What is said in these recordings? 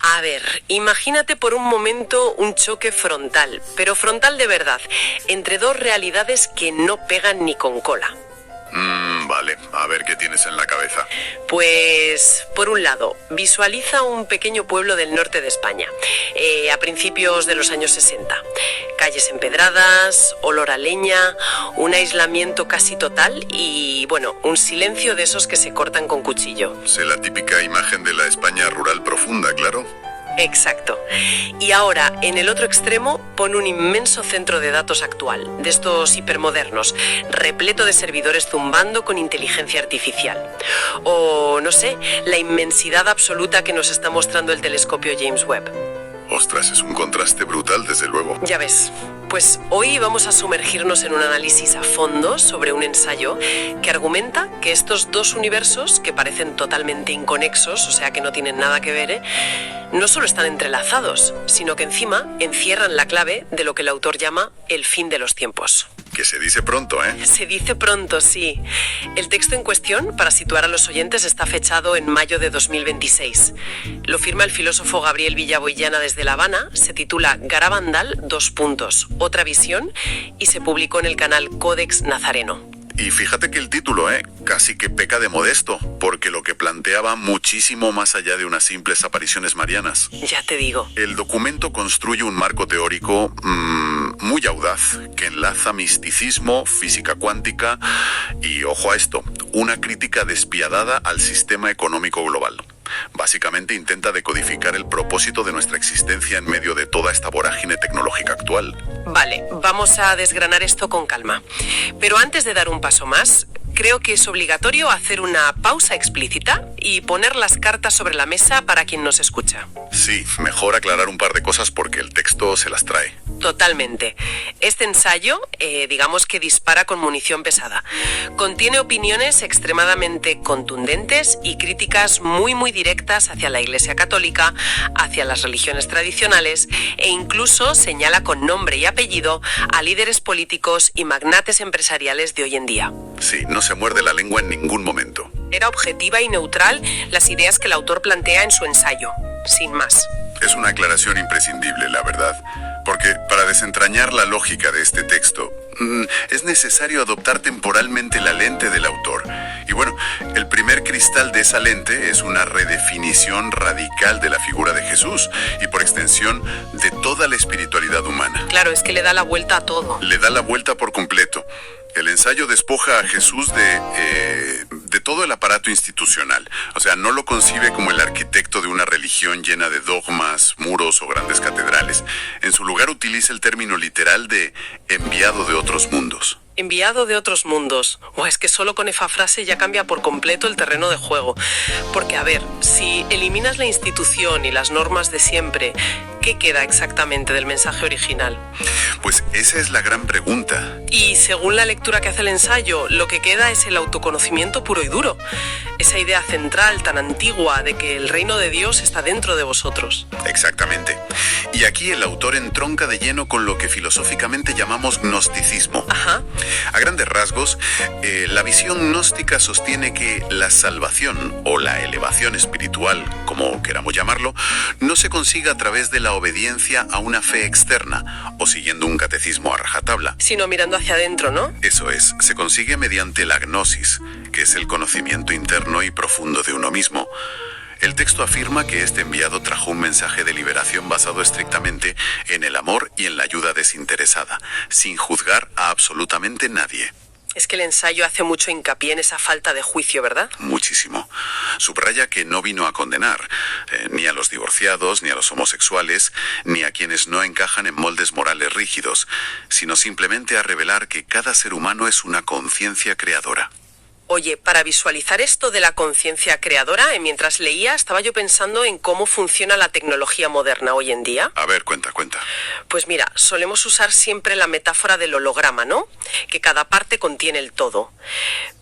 A ver, imagínate por un momento un choque frontal, pero frontal de verdad, entre dos realidades que no pegan ni con cola. Vale, a ver qué tienes en la cabeza. Pues, por un lado, visualiza un pequeño pueblo del norte de España, a principios de los años 60. Calles empedradas, olor a leña, un aislamiento casi total y, bueno, un silencio de esos que se cortan con cuchillo. Sé la típica imagen de la España rural profunda, claro. Exacto. Y ahora, en el otro extremo, pon un inmenso centro de datos actual, de estos hipermodernos, repleto de servidores zumbando con inteligencia artificial. O, no sé, la inmensidad absoluta que nos está mostrando el telescopio James Webb. Ostras, es un contraste brutal, desde luego. Ya ves. Pues hoy vamos a sumergirnos en un análisis a fondo sobre un ensayo que argumenta que estos dos universos, que parecen totalmente inconexos, o sea que no tienen nada que ver, no solo están entrelazados, sino que encima encierran la clave de lo que el autor llama el fin de los tiempos. Que se dice pronto, ¿eh? Se dice pronto, sí. El texto en cuestión, para situar a los oyentes, está fechado en mayo de 2026. Lo firma el filósofo Gabriel Villaboillana desde La Habana, se titula Garabandal, otra visión, y se publicó en el canal Codex Nazareno. Y fíjate que el título, casi que peca de modesto, porque lo que planteaba muchísimo más allá de unas simples apariciones marianas. Ya te digo. El documento construye un marco teórico muy audaz, que enlaza misticismo, física cuántica y, ojo a esto, una crítica despiadada al sistema económico global. Básicamente intenta decodificar el propósito de nuestra existencia en medio de toda esta vorágine tecnológica actual. Vale, vamos a desgranar esto con calma. Pero antes de dar un paso más, creo que es obligatorio hacer una pausa explícita y poner las cartas sobre la mesa para quien nos escucha. Sí, mejor aclarar un par de cosas porque el texto se las trae. Totalmente. Este ensayo, digamos que dispara con munición pesada. Contiene opiniones extremadamente contundentes y críticas muy directas hacia la Iglesia Católica, hacia las religiones tradicionales e incluso señala con nombre y apellido a líderes políticos y magnates empresariales de hoy en día. Sí, no se muerde la lengua en ningún momento. Era objetiva y neutral las ideas que el autor plantea en su ensayo, sin más. Es una aclaración imprescindible, la verdad, porque para desentrañar la lógica de este texto, es necesario adoptar temporalmente la lente del autor. Y bueno, el primer cristal de esa lente es una redefinición radical de la figura de Jesús y por extensión de toda la espiritualidad humana. Claro, es que le da la vuelta a todo. Le da la vuelta por completo. El ensayo despoja a Jesús de todo el aparato institucional. O sea, no lo concibe como el arquitecto de una religión llena de dogmas, muros o grandes catedrales. En su lugar utiliza el término literal de enviado de otros mundos. Enviado de otros mundos. Es que solo con esa frase ya cambia por completo el terreno de juego. Porque, a ver, si eliminas la institución y las normas de siempre, ¿qué queda exactamente del mensaje original? Pues esa es la gran pregunta. Y según la lectura que hace el ensayo, lo que queda es el autoconocimiento puro y duro. Esa idea central tan antigua de que el reino de Dios está dentro de vosotros. Exactamente. Y aquí el autor entronca de lleno con lo que filosóficamente llamamos gnosticismo. Ajá. A grandes rasgos, la visión gnóstica sostiene que la salvación o la elevación espiritual, como queramos llamarlo, no se consigue a través de la obediencia a una fe externa o siguiendo un catecismo a rajatabla. Sino mirando hacia adentro, ¿no? Eso es, se consigue mediante la gnosis, que es el conocimiento interno y profundo de uno mismo. El texto afirma que este enviado trajo un mensaje de liberación basado estrictamente en el amor y en la ayuda desinteresada, sin juzgar a absolutamente nadie. Es que el ensayo hace mucho hincapié en esa falta de juicio, ¿verdad? Muchísimo. Subraya que no vino a condenar ni a los divorciados, ni a los homosexuales, ni a quienes no encajan en moldes morales rígidos, sino simplemente a revelar que cada ser humano es una conciencia creadora. Oye, para visualizar esto de la conciencia creadora, mientras leía, estaba yo pensando en cómo funciona la tecnología moderna hoy en día. A ver, cuenta. Pues mira, solemos usar siempre la metáfora del holograma, ¿no? Que cada parte contiene el todo.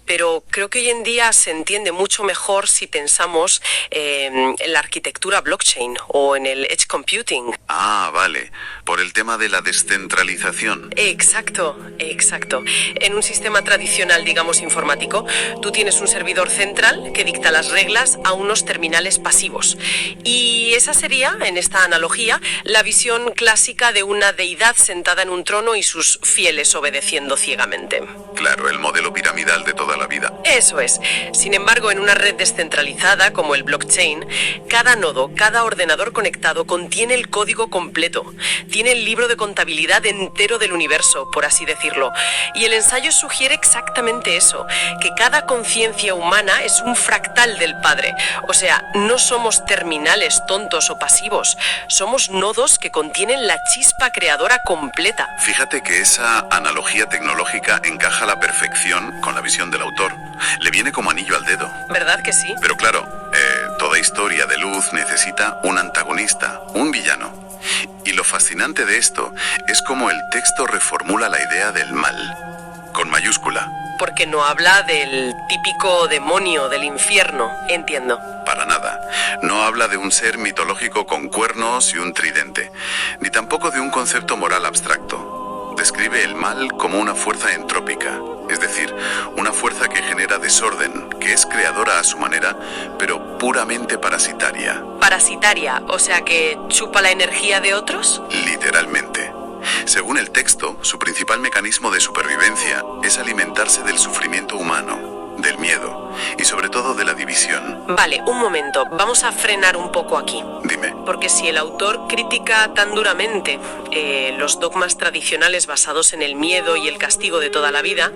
Pero creo que hoy en día se entiende mucho mejor si pensamos en la arquitectura blockchain o en el edge computing. Ah, vale. Por el tema de la descentralización. Exacto. En un sistema tradicional, digamos, informático, tú tienes un servidor central que dicta las reglas a unos terminales pasivos. Y Y esa sería, en esta analogía, la visión clásica de una deidad sentada en un trono y sus fieles obedeciendo ciegamente. Claro, el modelo piramidal de toda la vida. Eso es. Sin embargo, en una red descentralizada como el blockchain, cada nodo, cada ordenador conectado contiene el código completo. Tiene el libro de contabilidad entero del universo, por así decirlo. Y el ensayo sugiere exactamente eso, que cada conciencia humana es un fractal del Padre. O sea, no somos terminales tontos o pasivos. Somos nodos que contienen la chispa creadora completa. Fíjate que esa analogía tecnológica encaja a la perfección con la visión del autor. Le viene como anillo al dedo. ¿Verdad que sí? Pero claro, toda historia de luz necesita un antagonista, un villano. Y lo fascinante de esto es cómo el texto reformula la idea del mal, con mayúscula. Porque no habla del típico demonio del infierno, entiendo. Para nada. No habla de un ser mitológico con cuernos y un tridente, ni tampoco de un concepto moral abstracto. Describe el mal como una fuerza entrópica, es decir, una fuerza que genera desorden, que es creadora a su manera, pero puramente parasitaria. Parasitaria, o sea que chupa la energía de otros. Literalmente. Según el texto, su principal mecanismo de supervivencia es alimentarse del sufrimiento humano, del miedo y sobre todo de la división. Vale, un momento, vamos a frenar un poco aquí. Dime. Porque si el autor critica tan duramente los dogmas tradicionales basados en el miedo y el castigo de toda la vida,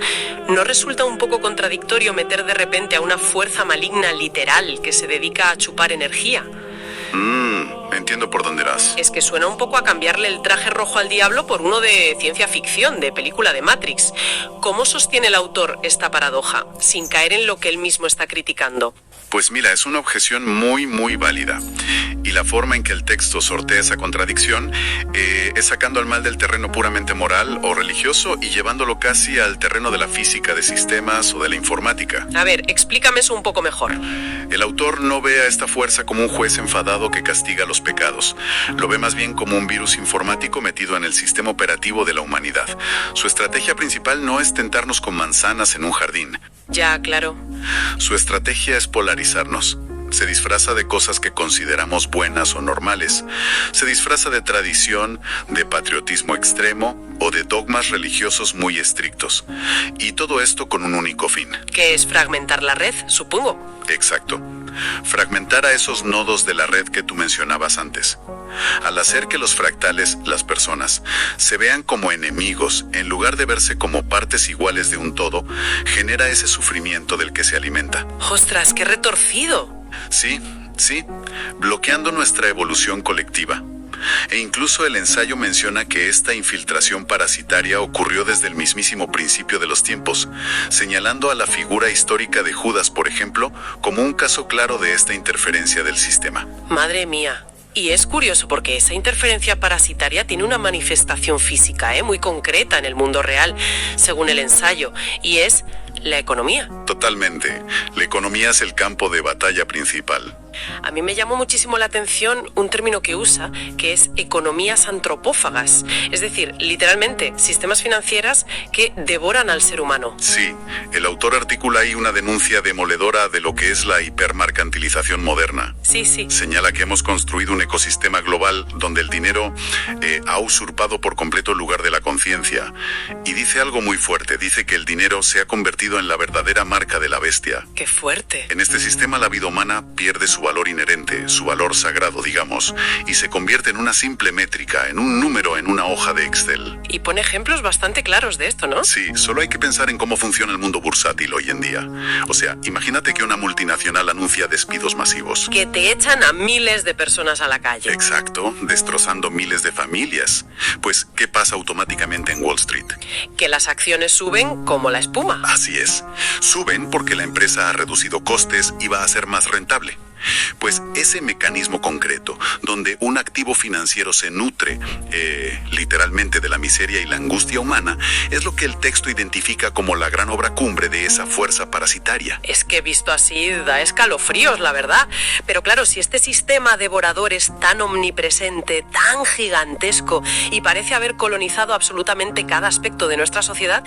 ¿no resulta un poco contradictorio meter de repente a una fuerza maligna literal que se dedica a chupar energía? Entiendo por dónde vas. Es que suena un poco a cambiarle el traje rojo al diablo por uno de ciencia ficción, de película de Matrix. ¿Cómo sostiene el autor esta paradoja, sin caer en lo que él mismo está criticando? Pues mira, es una objeción muy válida. Y la forma en que el texto sortea esa contradicción es sacando al mal del terreno puramente moral o religioso y llevándolo casi al terreno de la física de sistemas o de la informática. A ver, explícame eso un poco mejor. El autor no ve a esta fuerza como un juez enfadado que castiga los pecados. Lo ve más bien como un virus informático metido en el sistema operativo de la humanidad. Su estrategia principal no es tentarnos con manzanas en un jardín. Ya, claro. Su estrategia es polarizarnos. Se disfraza de cosas que consideramos buenas o normales. Se disfraza de tradición, de patriotismo extremo o de dogmas religiosos muy estrictos. Y todo esto con un único fin. ¿Qué es fragmentar la red, supongo? Exacto. Fragmentar a esos nodos de la red que tú mencionabas antes. Al hacer que los fractales, las personas, se vean como enemigos en lugar de verse como partes iguales de un todo, genera ese sufrimiento del que se alimenta. ¡Ostras, qué retorcido! Sí, bloqueando nuestra evolución colectiva. E incluso el ensayo menciona que esta infiltración parasitaria ocurrió desde el mismísimo principio de los tiempos, señalando a la figura histórica de Judas, por ejemplo, como un caso claro de esta interferencia del sistema. Madre mía. Y es curioso porque esa interferencia parasitaria tiene una manifestación física, muy concreta en el mundo real, según el ensayo, y es la economía. Totalmente. La economía es el campo de batalla principal. A mí me llamó muchísimo la atención un término que usa, que es economías antropófagas. Es decir, literalmente, sistemas financieras que devoran al ser humano. Sí, el autor articula ahí una denuncia demoledora de lo que es la hipermercantilización moderna. Sí. Señala que hemos construido un ecosistema global donde el dinero ha usurpado por completo el lugar de la conciencia. Y dice algo muy fuerte, dice que el dinero se ha convertido en la verdadera marca de la bestia. ¡Qué fuerte! En este sistema la vida humana pierde su valor inherente, su valor sagrado, digamos, y se convierte en una simple métrica, en un número en una hoja de Excel. Y pone ejemplos bastante claros de esto, ¿no? Sí, solo hay que pensar en cómo funciona el mundo bursátil hoy en día. O sea, imagínate que una multinacional anuncia despidos masivos. Que te echan a miles de personas a la calle. Exacto, destrozando miles de familias. Pues, ¿qué pasa automáticamente en Wall Street? Que las acciones suben como la espuma. Así es. Suben porque la empresa ha reducido costes y va a ser más rentable. Pues ese mecanismo concreto, donde un activo financiero se nutre literalmente de la miseria y la angustia humana, es lo que el texto identifica como la gran obra cumbre de esa fuerza parasitaria. Es que visto así da escalofríos, la verdad. Pero claro, si este sistema devorador es tan omnipresente, tan gigantesco y parece haber colonizado absolutamente cada aspecto de nuestra sociedad,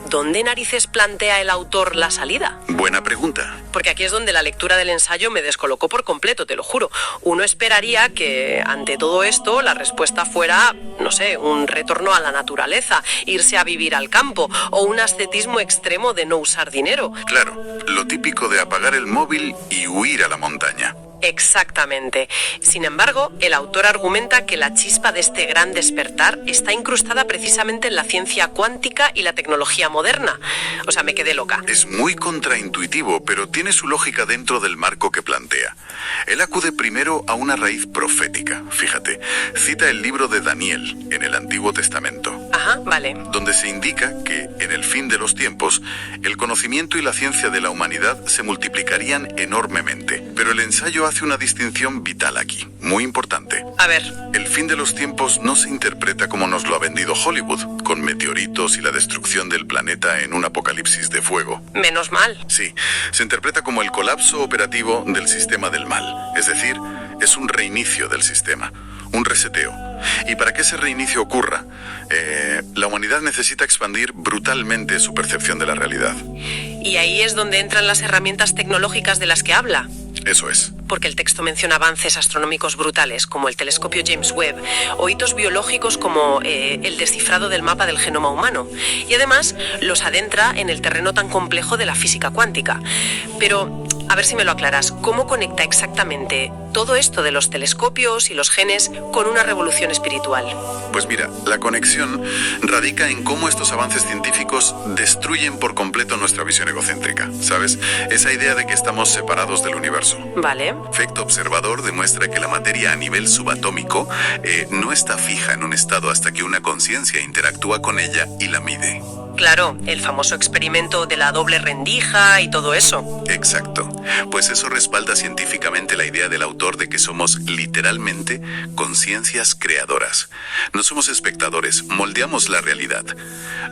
¿dónde narices plantea el autor la salida? Buena pregunta. Porque aquí es donde la lectura del ensayo me descoloca descolocó por completo, te lo juro. Uno esperaría que ante todo esto la respuesta fuera, no sé, un retorno a la naturaleza, irse a vivir al campo o un ascetismo extremo de no usar dinero. Claro, lo típico de apagar el móvil y huir a la montaña. Exactamente. Sin embargo, el autor argumenta que la chispa de este gran despertar está incrustada precisamente en la ciencia cuántica y la tecnología moderna. O sea, me quedé loca. Es muy contraintuitivo, pero tiene su lógica dentro del marco que plantea. Él acude primero a una raíz profética, fíjate. Cita el libro de Daniel en el Antiguo Testamento. Ajá, vale. Donde se indica que, en el fin de los tiempos, el conocimiento y la ciencia de la humanidad se multiplicarían enormemente. Pero el ensayo hace una distinción vital aquí, muy importante. A ver. El fin de los tiempos no se interpreta como nos lo ha vendido Hollywood, con meteoritos y la destrucción del planeta en un apocalipsis de fuego. Menos mal. Sí, se interpreta como el colapso operativo del sistema del mal. Es decir, es un reinicio del sistema, un reseteo. Y para que ese reinicio ocurra, la humanidad necesita expandir brutalmente su percepción de la realidad. Y ahí es donde entran las herramientas tecnológicas de las que habla. Eso es. Porque el texto menciona avances astronómicos brutales, como el telescopio James Webb, o hitos biológicos como el descifrado del mapa del genoma humano. Y además los adentra en el terreno tan complejo de la física cuántica. Pero, a ver si me lo aclaras, ¿cómo conecta exactamente todo esto de los telescopios y los genes con una revolución espiritual? Pues mira, la conexión radica en cómo estos avances científicos destruyen por completo nuestra visión egocéntrica, ¿sabes? Esa idea de que estamos separados del universo. Vale. Efecto observador demuestra que la materia a nivel subatómico no está fija en un estado hasta que una conciencia interactúa con ella y la mide. Claro, el famoso experimento de la doble rendija y todo eso. Exacto. Pues eso respalda científicamente la idea del autor de que somos literalmente conciencias creadoras. No somos espectadores, moldeamos la realidad.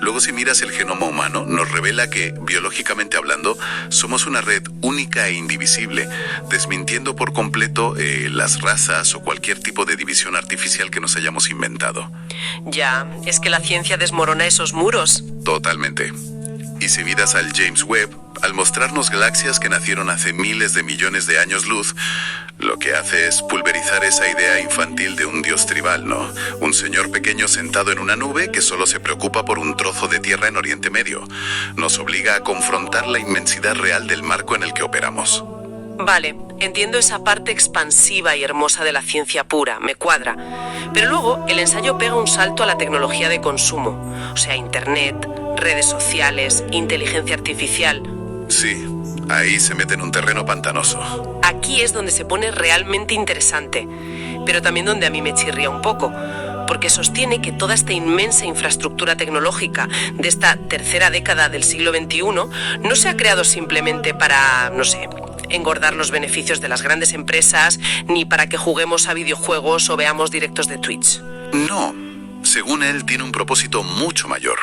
Luego, si miras el genoma humano, nos revela que, biológicamente hablando, somos una red única e indivisible, desmintiendo por completo las razas o cualquier tipo de división artificial que nos hayamos inventado. Ya, es que la ciencia desmorona esos muros. Totalmente. Y si miras al James Webb, al mostrarnos galaxias que nacieron hace miles de millones de años luz, lo que hace es pulverizar esa idea infantil de un dios tribal, ¿no? Un señor pequeño sentado en una nube que solo se preocupa por un trozo de tierra en Oriente Medio. Nos obliga a confrontar la inmensidad real del marco en el que operamos. Vale, entiendo esa parte expansiva y hermosa de la ciencia pura, me cuadra. Pero luego el ensayo pega un salto a la tecnología de consumo, o sea, Internet, redes sociales, inteligencia artificial. Sí, ahí se mete en un terreno pantanoso. Aquí es donde se pone realmente interesante, pero también donde a mí me chirría un poco, porque sostiene que toda esta inmensa infraestructura tecnológica de esta tercera década del siglo XXI no se ha creado simplemente para, no sé, engordar los beneficios de las grandes empresas, ni para que juguemos a videojuegos o veamos directos de Twitch. No, según él tiene un propósito mucho mayor.